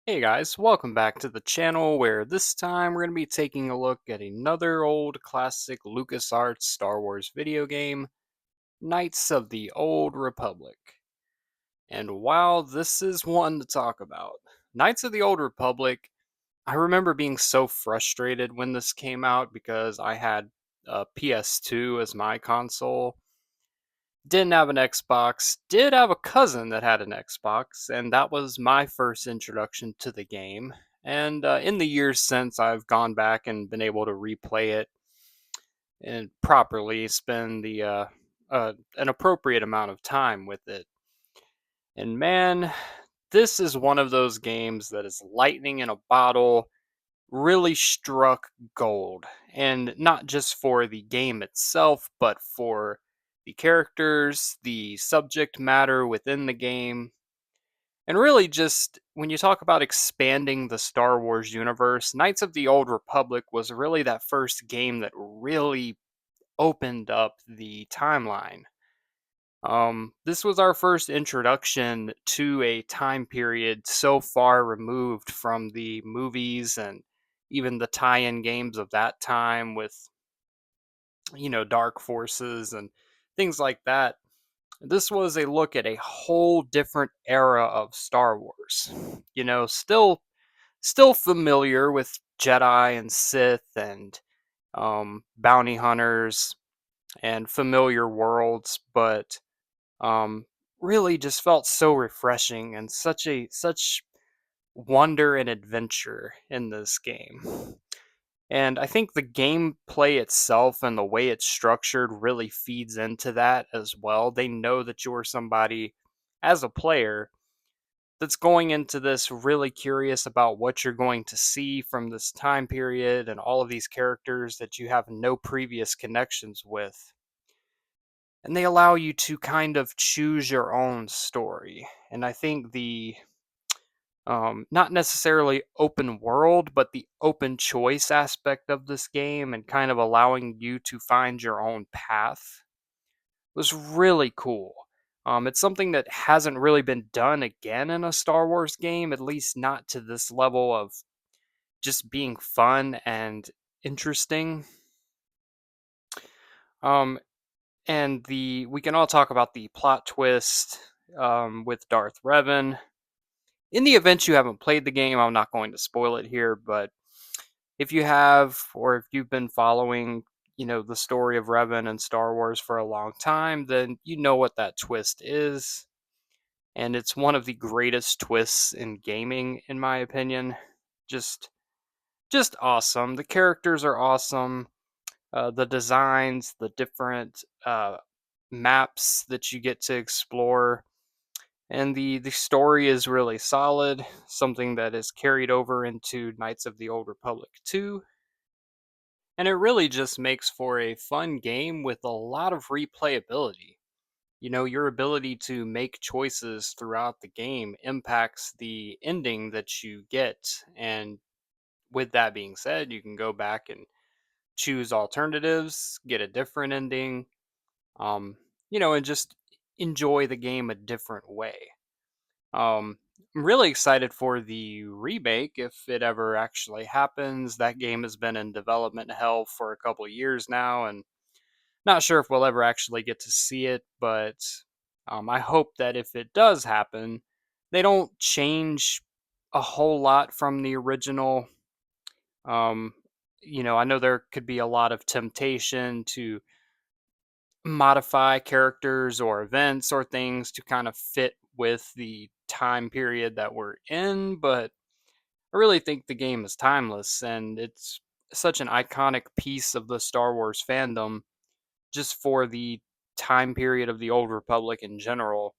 Hey guys, welcome back to the channel where this time we're going to be taking a look at another old classic LucasArts Star Wars video game, Knights of the Old Republic. And while this is one to talk about, Knights of the Old Republic, I remember being so frustrated when this came out because I had a PS2 as my console. Didn't have an Xbox, did have a cousin that had an Xbox, and that was my first introduction to the game. And in the years since, I've gone back and been able to replay it and properly spend an appropriate amount of time with it. And man, this is one of those games that is lightning in a bottle, really struck gold. And not just for the game itself, but for the characters, the subject matter within the game, and really just when you talk about expanding the Star Wars universe, Knights of the Old Republic was really that first game that really opened up the timeline. This was our first introduction to a time period so far removed from the movies and even the tie-in games of that time with, dark forces and things like that. This was a look at a whole different era of Star Wars. Still familiar with Jedi and Sith and bounty hunters and familiar worlds, but um, really just felt so refreshing and such wonder and adventure in this game. And I think the gameplay itself and the way it's structured really feeds into that as well. They know that you're somebody as a player that's going into this really curious about what you're going to see from this time period and all of these characters that you have no previous connections with. And they allow you to kind of choose your own story. And I think the not necessarily open world, but the open choice aspect of this game and kind of allowing you to find your own path was really cool. It's something that hasn't really been done again in a Star Wars game, at least not to this level of just being fun and interesting. Um, and the we can all talk about the plot twist with Darth Revan. In the event you haven't played the game, I'm not going to spoil it here, but if you have, or if you've been following, the story of Revan and Star Wars for a long time, then you know what that twist is. And it's one of the greatest twists in gaming, in my opinion. Just, just awesome. The characters are awesome. The designs, the different maps that you get to explore, and the story is really solid. Something that is carried over into Knights of the Old Republic 2. And it really just makes for a fun game with a lot of replayability. Your ability to make choices throughout the game impacts the ending that you get. And with that being said, you can go back and choose alternatives, get a different ending, um, and just enjoy the game a different way. I'm really excited for the remake if it ever actually happens. That game has been in development hell for a couple of years now, and not sure if we'll ever actually get to see it, but I hope that if it does happen, they don't change a whole lot from the original. Um, I know there could be a lot of temptation to modify characters or events or things to kind of fit with the time period that we're in, but I really think the game is timeless and it's such an iconic piece of the Star Wars fandom just for the time period of the Old Republic in general.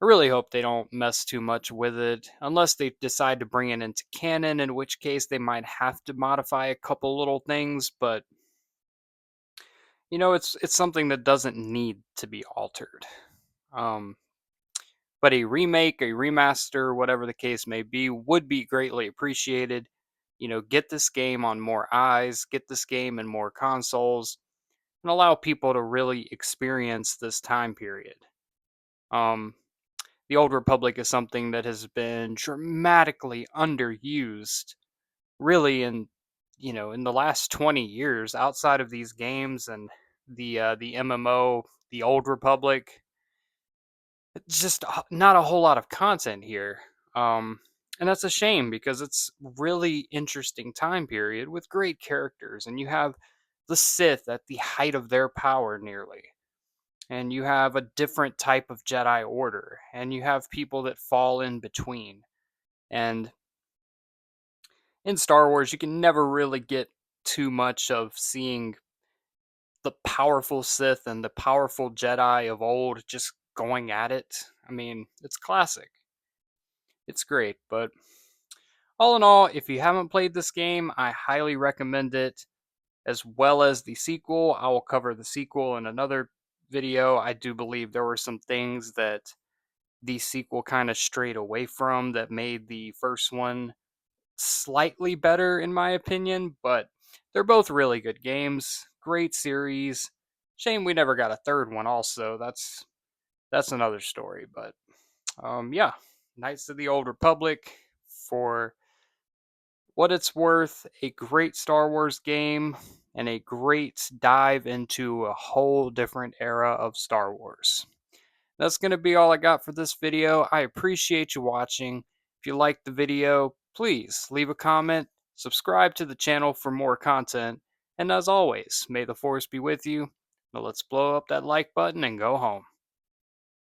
I really hope they don't mess too much with it, unless they decide to bring it into canon, in which case they might have to modify a couple little things, but it's something that doesn't need to be altered. Um, but a remake, a remaster, whatever the case may be, would be greatly appreciated. Get this game on more eyes, get this game in more consoles, and allow people to really experience this time period. Um, the Old Republic is something that has been dramatically underused, really, in the last 20 years. Outside of these games and the MMO, the Old Republic, it's just not a whole lot of content here. Um, and that's a shame because it's really interesting time period with great characters, and you have the Sith at the height of their power nearly, and you have a different type of Jedi Order, and you have people that fall in between. And in Star Wars, you can never really get too much of seeing the powerful Sith and the powerful Jedi of old just going at it. I mean, it's classic. It's great, but all in all, if you haven't played this game, I highly recommend it, as well as the sequel. I will cover the sequel in another video. I do believe there were some things that the sequel kind of strayed away from that made the first one slightly better, in my opinion, but they're both really good games. Great series. Shame we never got a third one, also. That's another story, but yeah. Knights of the Old Republic, for what it's worth, a great Star Wars game and a great dive into a whole different era of Star Wars. That's going to be all I got for this video. I appreciate you watching. If you liked the video, please leave a comment, subscribe to the channel for more content, and as always, may the Force be with you. Now let's blow up that like button and go home.